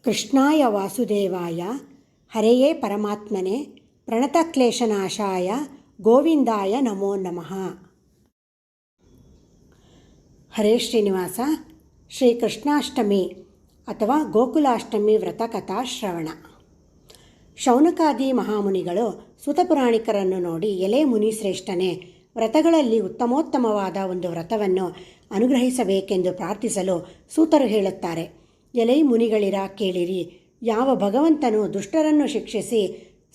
ಕೃಷ್ಣಾಯ ವಾಸುದೇವಾಯ ಹರೆಯೇ ಪರಮಾತ್ಮನೆ ಪ್ರಣತಕ್ಲೇಶನಾಶಾಯ ಗೋವಿಂದಾಯ ನಮೋ ನಮಃ. ಹರೇ ಶ್ರೀನಿವಾಸ. ಶ್ರೀಕೃಷ್ಣಾಷ್ಟಮಿ ಅಥವಾ ಗೋಕುಲಾಷ್ಟಮಿ ವ್ರತಕಥಾ ಶ್ರವಣ. ಶೌನಕಾದಿ ಮಹಾಮುನಿಗಳು ಸೂತಪುರಾಣಿಕರನ್ನು ನೋಡಿ, ಎಲೆ ಮುನಿಶ್ರೇಷ್ಠನೇ, ವ್ರತಗಳಲ್ಲಿ ಉತ್ತಮೋತ್ತಮವಾದ ಒಂದು ವ್ರತವನ್ನು ಅನುಗ್ರಹಿಸಬೇಕೆಂದು ಪ್ರಾರ್ಥಿಸಲು ಸೂತರು ಹೇಳುತ್ತಾರೆ. ಎಲೆ ಮುನಿಗಳಿರ ಕೇಳಿರಿ, ಯಾವ ಭಗವಂತನು ದುಷ್ಟರನ್ನು ಶಿಕ್ಷಿಸಿ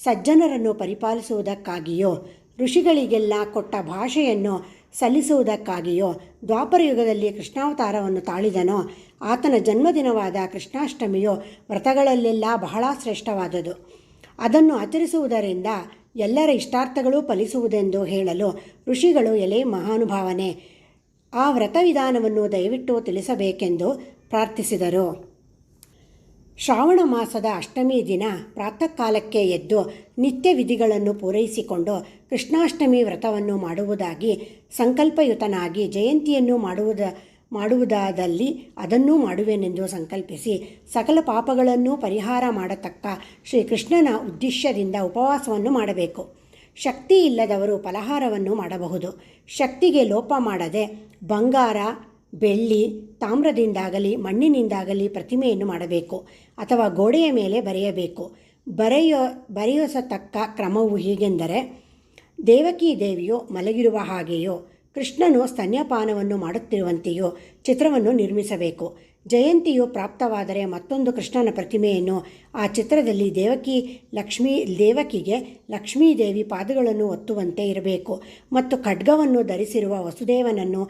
ಸಜ್ಜನರನ್ನು ಪರಿಪಾಲಿಸುವುದಕ್ಕಾಗಿಯೋ, ಋಷಿಗಳಿಗೆಲ್ಲ ಕೊಟ್ಟ ಭಾಷೆಯನ್ನು ಸಲ್ಲಿಸುವುದಕ್ಕಾಗಿಯೋ ದ್ವಾಪರಯುಗದಲ್ಲಿ ಕೃಷ್ಣಾವತಾರವನ್ನು ತಾಳಿದನೋ, ಆತನ ಜನ್ಮದಿನವಾದ ಕೃಷ್ಣಾಷ್ಟಮಿಯು ವ್ರತಗಳಲ್ಲೆಲ್ಲ ಬಹಳ ಶ್ರೇಷ್ಠವಾದುದು. ಅದನ್ನು ಆಚರಿಸುವುದರಿಂದ ಎಲ್ಲರ ಇಷ್ಟಾರ್ಥಗಳೂ ಫಲಿಸುವುದೆಂದು ಹೇಳಲು ಋಷಿಗಳು, ಎಲೆ ಮಹಾನುಭಾವನೆ, ಆ ವ್ರತವಿಧಾನವನ್ನು ದಯವಿಟ್ಟು ತಿಳಿಸಬೇಕೆಂದು ಪ್ರಾರ್ಥಿಸಿದರು. ಶ್ರಾವಣ ಮಾಸದ ಅಷ್ಟಮಿ ದಿನ ಪ್ರಾತಃ ಕಾಲಕ್ಕೆ ಎದ್ದು ನಿತ್ಯ ವಿಧಿಗಳನ್ನು ಪೂರೈಸಿಕೊಂಡು ಕೃಷ್ಣಾಷ್ಟಮಿ ವ್ರತವನ್ನು ಮಾಡುವುದಾಗಿ ಸಂಕಲ್ಪಯುತನಾಗಿ ಜಯಂತಿಯನ್ನು ಮಾಡುವುದಾದಲ್ಲಿ ಅದನ್ನೂ ಮಾಡುವೆನೆಂದು ಸಂಕಲ್ಪಿಸಿ ಸಕಲ ಪಾಪಗಳನ್ನೂ ಪರಿಹಾರ ಮಾಡತಕ್ಕ ಶ್ರೀಕೃಷ್ಣನ ಉದ್ದೇಶದಿಂದ ಉಪವಾಸವನ್ನು ಮಾಡಬೇಕು. ಶಕ್ತಿ ಇಲ್ಲದವರು ಫಲಹಾರವನ್ನು ಮಾಡಬಹುದು. ಶಕ್ತಿಗೆ ಲೋಪ ಮಾಡದೆ ಬಂಗಾರ, ಬೆಳ್ಳಿ, ತಾಮ್ರದಿಂದಾಗಲಿ ಮಣ್ಣಿನಿಂದಾಗಲಿ ಪ್ರತಿಮೆಯನ್ನು ಮಾಡಬೇಕು ಅಥವಾ ಗೋಡೆಯ ಮೇಲೆ ಬರೆಯಬೇಕು. ಬರೆಯಿಸತಕ್ಕ ಕ್ರಮವು ಹೀಗೆಂದರೆ, ದೇವಕೀ ದೇವಿಯು ಮಲಗಿರುವ ಹಾಗೆಯೋ, ಕೃಷ್ಣನು ಸ್ತನ್ಯಪಾನವನ್ನು ಮಾಡುತ್ತಿರುವಂತೆಯೋ ಚಿತ್ರವನ್ನು ನಿರ್ಮಿಸಬೇಕು. ಜಯಂತಿಯು ಪ್ರಾಪ್ತವಾದರೆ ಮತ್ತೊಂದು ಕೃಷ್ಣನ ಪ್ರತಿಮೆಯನ್ನು ಆ ಚಿತ್ರದಲ್ಲಿ ದೇವಕಿಗೆ ಲಕ್ಷ್ಮೀದೇವಿ ಪಾದಗಳನ್ನು ಒತ್ತುವಂತೆ ಇರಬೇಕು ಮತ್ತು ಖಡ್ಗವನ್ನು ಧರಿಸಿರುವ ವಸುದೇವನನ್ನು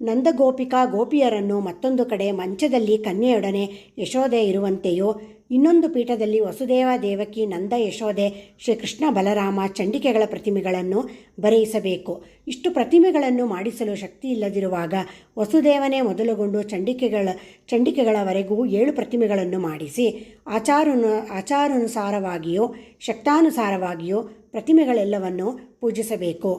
ನಂದಗೋಪಿಕಾ ಗೋಪಿಯರನ್ನು ಮತ್ತೊಂದು ಕಡೆ ಮಂಚದಲ್ಲಿ ಕನ್ಯೆಯೊಡನೆ ಯಶೋದೆ ಇರುವಂತೆಯೋ, ಇನ್ನೊಂದು ಪೀಠದಲ್ಲಿ ವಸುದೇವ, ದೇವಕಿ, ನಂದ, ಯಶೋದೆ, ಶ್ರೀಕೃಷ್ಣ, ಬಲರಾಮ, ಚಂಡಿಕೆಗಳ ಪ್ರತಿಮೆಗಳನ್ನು ಬರೆಯಿಸಬೇಕು. ಇಷ್ಟು ಪ್ರತಿಮೆಗಳನ್ನು ಮಾಡಿಸಲು ಶಕ್ತಿ ಇಲ್ಲದಿರುವಾಗ ವಸುದೇವನೇ ಮೊದಲುಗೊಂಡು ಚಂಡಿಕೆಗಳವರೆಗೂ 7 ಪ್ರತಿಮೆಗಳನ್ನು ಮಾಡಿಸಿ ಆಚಾರಾನುಸಾರವಾಗಿಯೋ ಶಕ್ತಾನುಸಾರವಾಗಿಯೋ ಪ್ರತಿಮೆಗಳೆಲ್ಲವನ್ನು ಪೂಜಿಸಬೇಕು.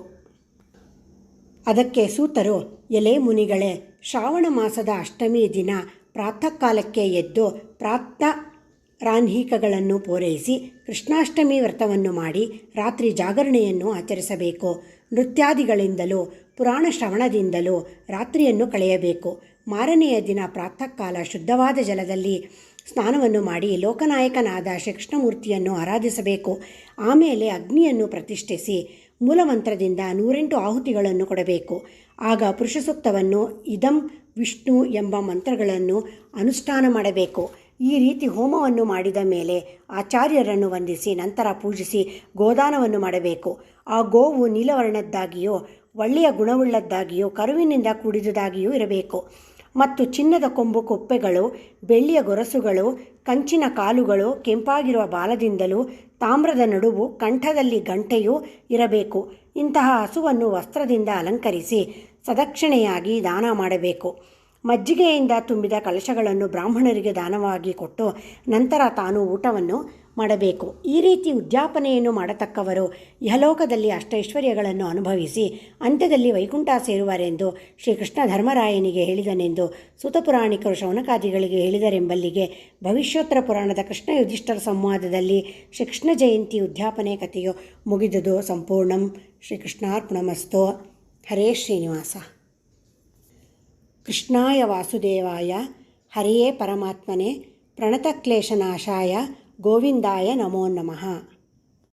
ಅದಕ್ಕೆ ಸೂತರು, ಎಲೆ ಮುನಿಗಳೇ, ಶ್ರಾವಣ ಮಾಸದ ಅಷ್ಟಮಿ ದಿನ ಪ್ರಾತಃ ಕಾಲಕ್ಕೆ ಎದ್ದು ಪ್ರಾತರಾನ್ಹಿಕಗಳನ್ನು ಪೂರೈಸಿ ಕೃಷ್ಣಾಷ್ಟಮಿ ವ್ರತವನ್ನು ಮಾಡಿ ರಾತ್ರಿ ಜಾಗರಣೆಯನ್ನು ಆಚರಿಸಬೇಕು. ನೃತ್ಯಾದಿಗಳಿಂದಲೂ ಪುರಾಣ ಶ್ರವಣದಿಂದಲೂ ರಾತ್ರಿಯನ್ನು ಕಳೆಯಬೇಕು. ಮಾರನೆಯ ದಿನ ಪ್ರಾತಃ ಕಾಲ ಶುದ್ಧವಾದ ಜಲದಲ್ಲಿ ಸ್ನಾನವನ್ನು ಮಾಡಿ ಲೋಕನಾಯಕನಾದ ಶ್ರೀಕೃಷ್ಣಮೂರ್ತಿಯನ್ನು ಆರಾಧಿಸಬೇಕು. ಆಮೇಲೆ ಅಗ್ನಿಯನ್ನು ಪ್ರತಿಷ್ಠಿಸಿ ಮೂಲಮಂತ್ರದಿಂದ 108 ಆಹುತಿಗಳನ್ನು ಕೊಡಬೇಕು. ಆಗ ಪುರುಷ ಸೂಕ್ತವನ್ನು, ಇದಂ ವಿಷ್ಣು ಎಂಬ ಮಂತ್ರಗಳನ್ನು ಅನುಷ್ಠಾನ ಮಾಡಬೇಕು. ಈ ರೀತಿ ಹೋಮವನ್ನು ಮಾಡಿದ ಮೇಲೆ ಆಚಾರ್ಯರನ್ನು ವಂದಿಸಿ ನಂತರ ಪೂಜಿಸಿ ಗೋದಾನವನ್ನು ಮಾಡಬೇಕು. ಆ ಗೋವು ನೀಲವರ್ಣದ್ದಾಗಿಯೋ, ಒಳ್ಳೆಯ ಗುಣವುಳ್ಳದ್ದಾಗಿಯೋ, ಕರುವಿನಿಂದ ಕೂಡಿದುದಾಗಿಯೂ ಇರಬೇಕು ಮತ್ತು ಚಿನ್ನದ ಕೊಂಬು ಕೊಪ್ಪೆಗಳು, ಬೆಳ್ಳಿಯ ಗೊರಸುಗಳು, ಕಂಚಿನ ಕಾಲುಗಳು, ಕೆಂಪಾಗಿರುವ ಬಾಲದಿಂದಲೂ ತಾಮ್ರದ ನಡುವು, ಕಂಠದಲ್ಲಿ ಗಂಟೆಯೂ ಇರಬೇಕು. ಇಂತಹ ಹಸುವನ್ನು ವಸ್ತ್ರದಿಂದ ಅಲಂಕರಿಸಿ ಸದಕ್ಷಿಣೆಯಾಗಿ ದಾನ ಮಾಡಬೇಕು. ಮಜ್ಜಿಗೆಯಿಂದ ತುಂಬಿದ ಕಲಶಗಳನ್ನು ಬ್ರಾಹ್ಮಣರಿಗೆ ದಾನವಾಗಿ ಕೊಟ್ಟು ನಂತರ ತಾನು ಊಟವನ್ನು ಮಾಡಬೇಕು. ಈ ರೀತಿ ಉದ್ಯಾಪನೆಯನ್ನು ಮಾಡತಕ್ಕವರು ಇಹಲೋಕದಲ್ಲಿ ಅಷ್ಟೈಶ್ವರ್ಯಗಳನ್ನು ಅನುಭವಿಸಿ ಅಂತ್ಯದಲ್ಲಿ ವೈಕುಂಠ ಸೇರುವರೆಂದು ಶ್ರೀಕೃಷ್ಣ ಧರ್ಮರಾಯನಿಗೆ ಹೇಳಿದನೆಂದು ಸೂತಪುರಾಣಿಕರು ಶೌನಕಾದಿಗಳಿಗೆ ಹೇಳಿದರೆಂಬಲ್ಲಿಗೆ ಭವಿಷ್ಯೋತ್ತರ ಪುರಾಣದ ಕೃಷ್ಣ ಯುಧಿಷ್ಠರ ಸಂವಾದದಲ್ಲಿ ಶ್ರೀಕೃಷ್ಣ ಜಯಂತಿ ಉದ್ಯಾಪನೆ ಕಥೆಯು ಮುಗಿದುದು. ಸಂಪೂರ್ಣಂ. ಶ್ರೀಕೃಷ್ಣಾರ್ಪಣಮಸ್ತು. ಹರೇ ಶ್ರೀನಿವಾಸ. ಕೃಷ್ಣಾಯ ವಾಸುದೇವಾಯ ಹರೆಯೇ ಪರಮಾತ್ಮನೆ ಪ್ರಣತಕ್ಲೇಶನಾಶಾಯ ಗೋವಿಂದಾಯ ನಮೋ ನಮಃ.